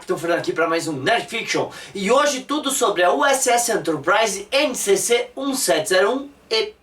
Capitão Fernando aqui para mais um Nerd Fiction. E hoje tudo sobre a USS Enterprise NCC 1701 e...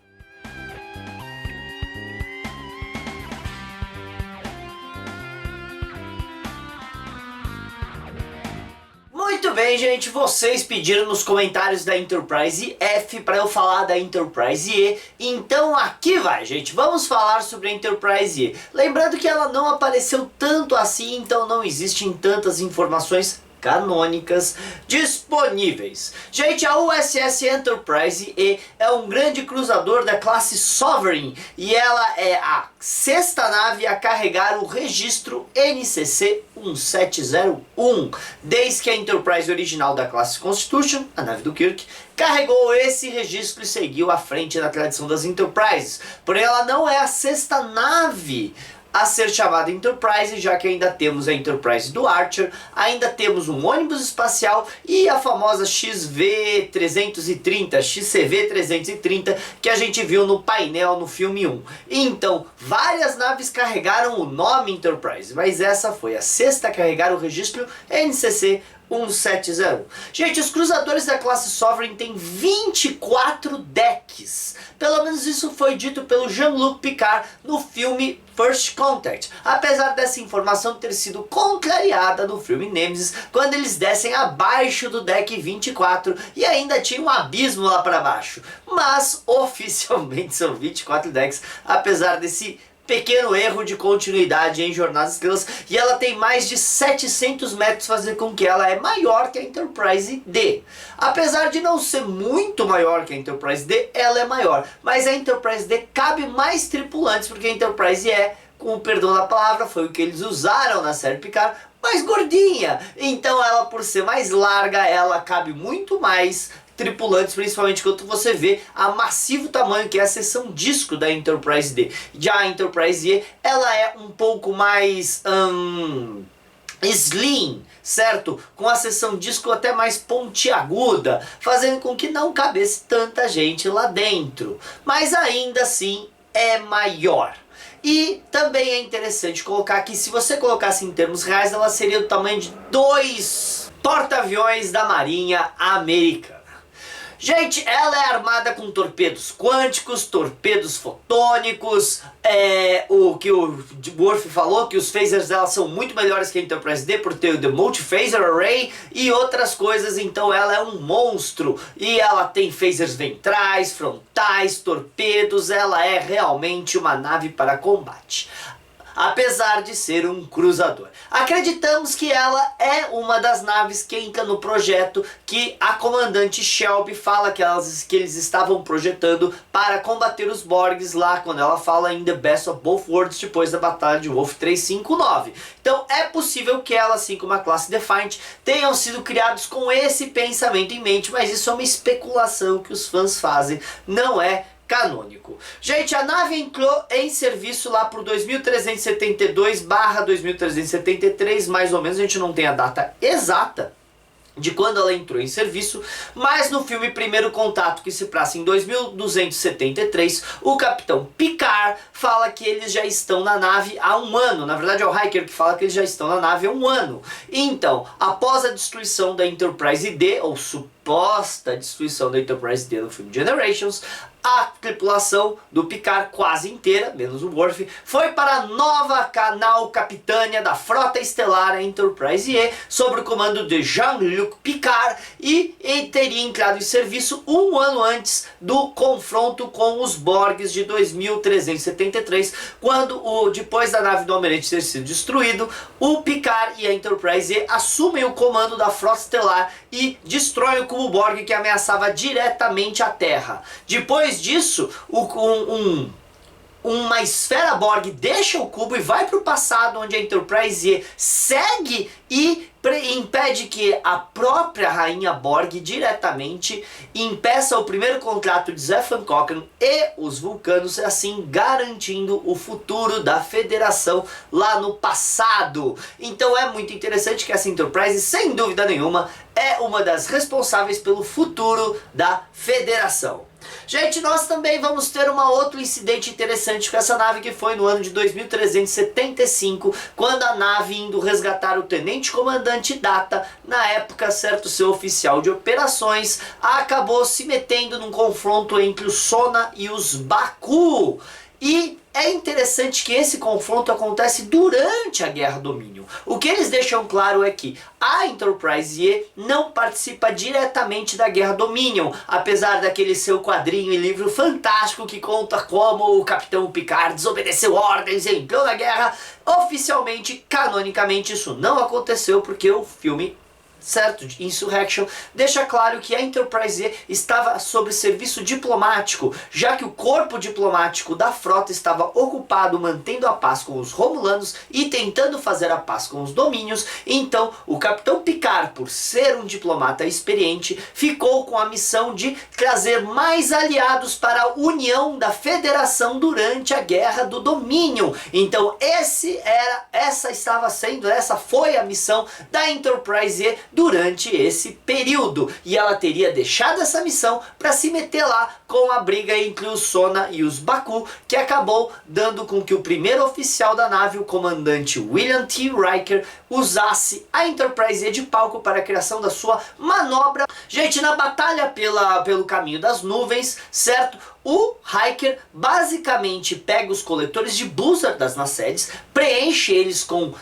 Muito bem, gente, vocês pediram nos comentários da Enterprise F para eu falar da Enterprise E, então aqui vai, gente, vamos falar sobre a Enterprise E. Lembrando que ela não apareceu tanto assim, então não existem tantas informações canônicas disponíveis. Gente, a USS Enterprise E é um grande cruzador da classe Sovereign e ela é a sexta nave a carregar o registro NCC 1701, desde que a Enterprise original da classe Constitution, a nave do Kirk, carregou esse registro e seguiu à frente na tradição das Enterprises. Porém, ela não é a sexta nave a ser chamada Enterprise, já que ainda temos a Enterprise do Archer, ainda temos um ônibus espacial e a famosa XV-330, XCV-330, que a gente viu no painel no filme 1. Então, várias naves carregaram o nome Enterprise, mas essa foi a sexta a carregar o registro NCC 1701. Gente, os cruzadores da classe Sovereign têm 24 decks. Pelo menos isso foi dito pelo Jean-Luc Picard no filme First Contact. Apesar dessa informação ter sido contrariada no filme Nemesis, quando eles descem abaixo do deck 24 e ainda tinha um abismo lá para baixo. Mas oficialmente são 24 decks, apesar desse pequeno erro de continuidade em Jornadas Estrelas, e ela tem mais de 700 metros, fazendo com que ela é maior que a Enterprise D. Apesar de não ser muito maior que a Enterprise D, ela é maior, mas a Enterprise D cabe mais tripulantes, porque a Enterprise E, com o perdão da palavra, foi o que eles usaram na série Picard, mais gordinha. Então ela, por ser mais larga, ela cabe muito mais tripulantes, principalmente quando você vê a massivo tamanho que é a seção disco da Enterprise D. Já a Enterprise E, ela é um pouco mais slim, certo? Com a seção disco até mais pontiaguda, fazendo com que não cabesse tanta gente lá dentro. Mas ainda assim é maior. E também é interessante colocar que se você colocasse em termos reais, ela seria do tamanho de 2 porta-aviões da Marinha Americana. Gente, ela é armada com torpedos quânticos, torpedos fotônicos, o que o Worf falou, que os phasers dela são muito melhores que a Enterprise D por ter o The Multi-Phaser Array e outras coisas, então ela é um monstro. E ela tem phasers ventrais, frontais, torpedos, ela é realmente uma nave para combate. Apesar de ser um cruzador. Acreditamos que ela é uma das naves que entra no projeto que a comandante Shelby fala que eles estavam projetando para combater os Borgs lá, quando ela fala em The Best of Both Worlds, depois da batalha de Wolf 359. Então é possível que ela, assim como a classe Defiant, tenham sido criados com esse pensamento em mente, mas isso é uma especulação que os fãs fazem, não é canônico. Gente, a nave entrou em serviço lá por 2372/2373, mais ou menos, a gente não tem a data exata de quando ela entrou em serviço, mas no filme Primeiro Contato, que se passa em 2273, o Capitão Picard fala que eles já estão na nave há um ano. Na verdade é o Riker que fala que eles já estão na nave há um ano. Então, após a destruição da Enterprise D, ou suposta destruição da Enterprise D no filme Generations, a tripulação do Picard quase inteira, menos o Worf, foi para a nova canal capitânia da frota estelar Enterprise E, sob o comando de Jean-Luc Picard, e teria entrado em serviço um ano antes do confronto com os Borgs de 2373, quando, depois da nave do Almirante ter sido destruído, o Picard e a Enterprise E assumem o comando da frota estelar e destroem o cubo Borg que ameaçava diretamente a Terra. Depois disso, uma esfera Borg deixa o cubo e vai para o passado, onde a Enterprise E segue e impede que a própria rainha Borg diretamente impeça o primeiro contrato de Zefram Cochrane e os vulcanos, assim garantindo o futuro da Federação lá no passado. Então é muito interessante que essa Enterprise, sem dúvida nenhuma, é uma das responsáveis pelo futuro da Federação. Gente, nós também vamos ter outro incidente interessante com essa nave, que foi no ano de 2375, quando a nave indo resgatar o Tenente Comandante Data, na época, certo, seu oficial de operações, acabou se metendo num confronto entre o Sona e os Baku. E é interessante que esse confronto acontece durante a Guerra Dominion. O que eles deixam claro é que a Enterprise E não participa diretamente da Guerra Dominion, apesar daquele seu quadrinho e livro fantástico que conta como o Capitão Picard desobedeceu ordens e entrou na guerra. Oficialmente, canonicamente, isso não aconteceu porque o filme, certo, de Insurrection, deixa claro que a Enterprise E estava sob serviço diplomático, já que o corpo diplomático da frota estava ocupado mantendo a paz com os Romulanos e tentando fazer a paz com os Domínios. Então o Capitão Picard, por ser um diplomata experiente, ficou com a missão de trazer mais aliados para a união da Federação durante a Guerra do Domínio. Então essa foi a missão da Enterprise E durante esse período, e ela teria deixado essa missão para se meter lá com a briga entre os Sona e os Baku, que acabou dando com que o primeiro oficial da nave, o comandante William T. Riker, usasse a Enterprise E de palco para a criação da sua manobra. Gente, na batalha pelo caminho das nuvens, certo? O Riker basicamente pega os coletores de Buzzard das Nassedes, preenche eles com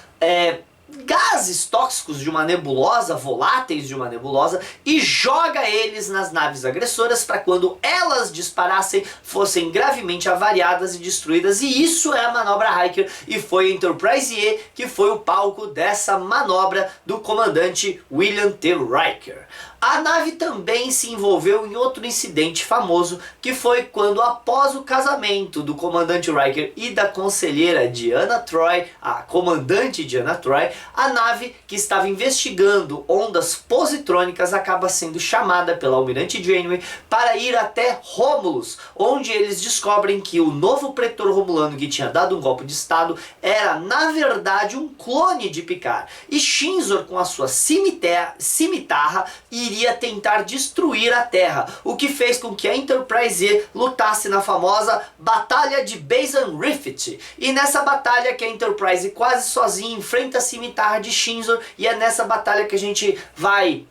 gases tóxicos de uma nebulosa, voláteis de uma nebulosa, e joga eles nas naves agressoras para quando elas disparassem fossem gravemente avariadas e destruídas. E isso é a manobra Riker, e foi a Enterprise E que foi o palco dessa manobra do comandante William T. Riker. A nave também se envolveu em outro incidente famoso, que foi quando, após o casamento do comandante Riker e da conselheira Deanna Troi, a comandante Deanna Troi, a nave que estava investigando ondas positrônicas acaba sendo chamada pela almirante Janeway para ir até Romulus, onde eles descobrem que o novo pretor romulano que tinha dado um golpe de estado era na verdade um clone de Picard, e Shinzor, com a sua cimitarra, iria tentar destruir a Terra, o que fez com que a Enterprise E lutasse na famosa Batalha de Bazan Rift. E nessa batalha que a Enterprise quase sozinha enfrenta a cimitarra de Shinzor, e é nessa batalha que a gente vai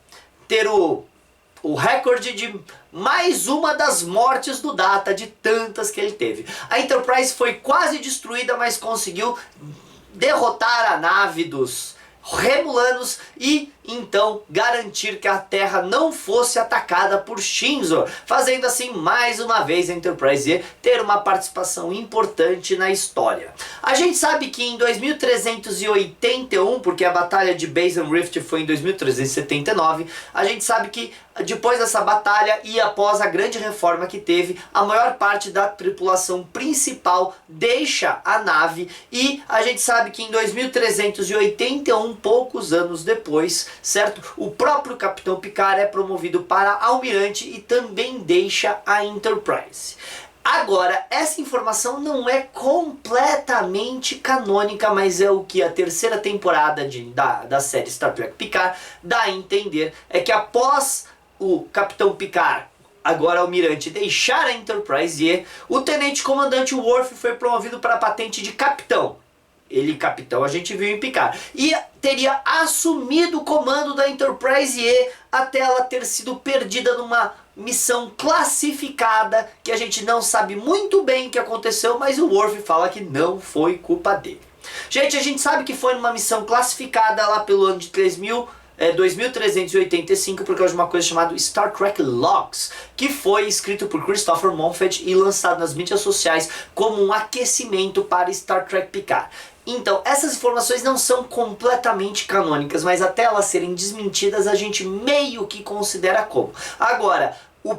ter o recorde de mais uma das mortes do Data, de tantas que ele teve. A Enterprise foi quase destruída, mas conseguiu derrotar a nave dos Remulanos e então garantir que a Terra não fosse atacada por Shinzor, fazendo assim mais uma vez a Enterprise E ter uma participação importante na história. A gente sabe que em 2381, porque a batalha de Bazan Rift foi em 2379, a gente sabe que depois dessa batalha e após a grande reforma que teve, a maior parte da tripulação principal deixa a nave, e a gente sabe que em 2381, poucos anos depois, certo, o próprio Capitão Picard é promovido para almirante e também deixa a Enterprise. Agora, essa informação não é completamente canônica, mas é o que a terceira temporada da série Star Trek Picard dá a entender, é que após o Capitão Picard, agora almirante, deixar a Enterprise E, o tenente comandante Worf foi promovido para a patente de capitão. Ele, capitão, a gente viu em Picard, e teria assumido o comando da Enterprise E até ela ter sido perdida numa missão classificada, que a gente não sabe muito bem o que aconteceu, mas o Worf fala que não foi culpa dele. Gente, a gente sabe que foi numa missão classificada lá pelo ano de 2385, por causa de uma coisa chamada Star Trek Logs, que foi escrito por Christopher Monfort e lançado nas mídias sociais como um aquecimento para Star Trek Picard. Então, essas informações não são completamente canônicas, mas até elas serem desmentidas, a gente meio que considera como. Agora, o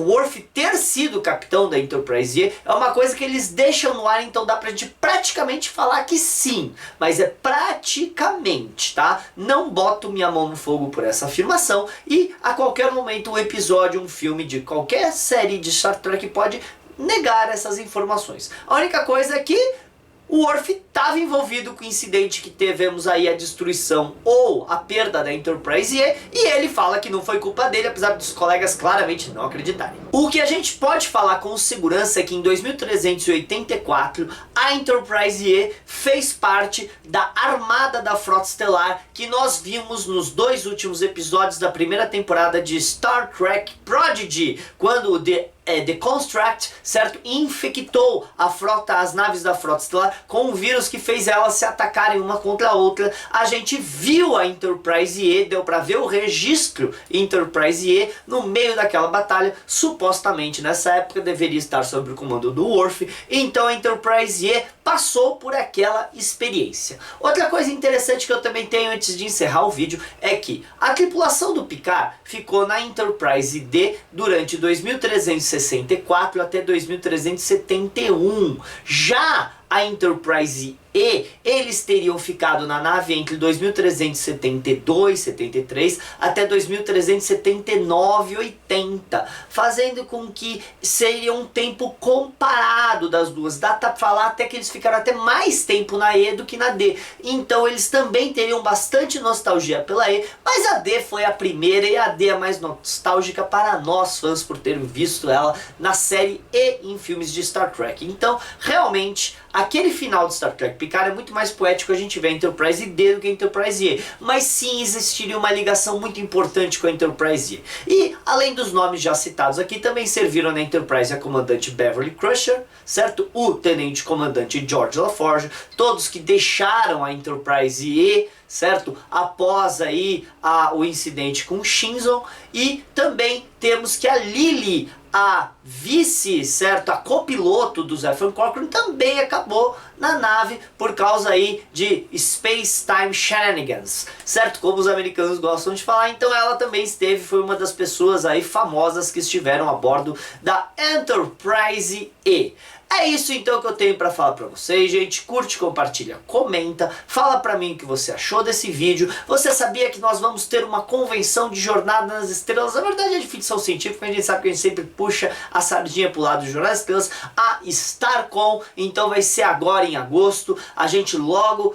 Worf ter sido capitão da Enterprise E é uma coisa que eles deixam no ar, então dá pra gente praticamente falar que sim, mas é praticamente, tá? Não boto minha mão no fogo por essa afirmação, e a qualquer momento um episódio, um filme de qualquer série de Star Trek pode negar essas informações. A única coisa é que o Worf estava envolvido com o incidente que tivemos aí a destruição ou a perda da Enterprise E, e ele fala que não foi culpa dele, apesar dos colegas claramente não acreditarem. O que a gente pode falar com segurança é que em 2384 a Enterprise E fez parte da armada da Frota Estelar que nós vimos nos 2 últimos episódios da primeira temporada de Star Trek Prodigy, quando o The Construct, certo, infectou as naves da Frota Estelar com um vírus que fez elas se atacarem uma contra a outra. A gente viu a Enterprise E, deu pra ver o registro Enterprise E no meio daquela batalha. Supostamente nessa época deveria estar sob o comando do Worf, então a Enterprise E passou por aquela experiência. Outra coisa interessante que eu também tenho antes de encerrar o vídeo é que a tripulação do Picard ficou na Enterprise D durante 2364 até 2371. Já a Enterprise E, eles teriam ficado na nave entre 2372, 73 até 2379, 80, fazendo com que seria um tempo comparado das duas. Dá pra falar até que eles ficaram até mais tempo na E do que na D. Então eles também teriam bastante nostalgia pela E, mas a D foi a primeira e a D é mais nostálgica para nós fãs por termos visto ela na série e em filmes de Star Trek. Então, realmente, aquele final de Star Trek Picard é muito mais poético, a gente vê a Enterprise D do que a Enterprise E. Mas sim, existiria uma ligação muito importante com a Enterprise E. E, além dos nomes já citados aqui, também serviram na Enterprise a comandante Beverly Crusher, certo? O tenente comandante George LaForge, todos que deixaram a Enterprise E, certo? Após aí o incidente com Shinzo. E também temos que a Lily, a vice, certo, a copiloto do Zefram Cochrane, também acabou na nave por causa aí de Space Time Shenanigans, certo? Como os americanos gostam de falar. Então ela também foi uma das pessoas aí famosas que estiveram a bordo da Enterprise E. É isso então que eu tenho pra falar pra vocês, gente. Curte, compartilha, comenta, fala pra mim o que você achou desse vídeo. Você sabia que nós vamos ter uma convenção de Jornada nas Estrelas? Na verdade é de ficção científica, a gente sabe que a gente sempre puxa a sardinha pro lado de Jornada nas Estrelas, a Starcom. Então vai ser agora em agosto. A gente logo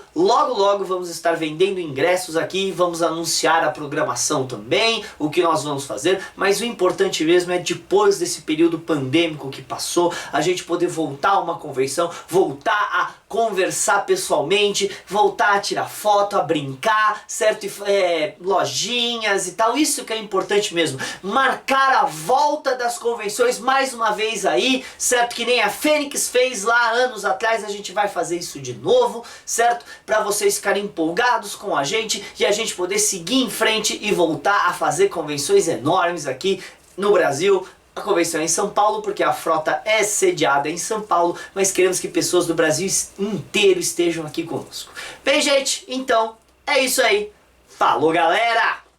vamos estar vendendo ingressos aqui, vamos anunciar a programação também, o que nós vamos fazer. Mas o importante mesmo é depois desse período pandêmico que passou, a gente poder voltar a uma convenção, voltar a conversar pessoalmente, voltar a tirar foto, a brincar, certo? Lojinhas e tal, isso que é importante mesmo, marcar a volta das convenções mais uma vez aí, certo? Que nem a Fênix fez lá anos atrás, a gente vai fazer isso de novo, certo? Para vocês ficarem empolgados com a gente e a gente poder seguir em frente e voltar a fazer convenções enormes aqui no Brasil. A convenção é em São Paulo, porque a frota é sediada em São Paulo, mas queremos que pessoas do Brasil inteiro estejam aqui conosco. Bem, gente, então é isso aí. Falou, galera!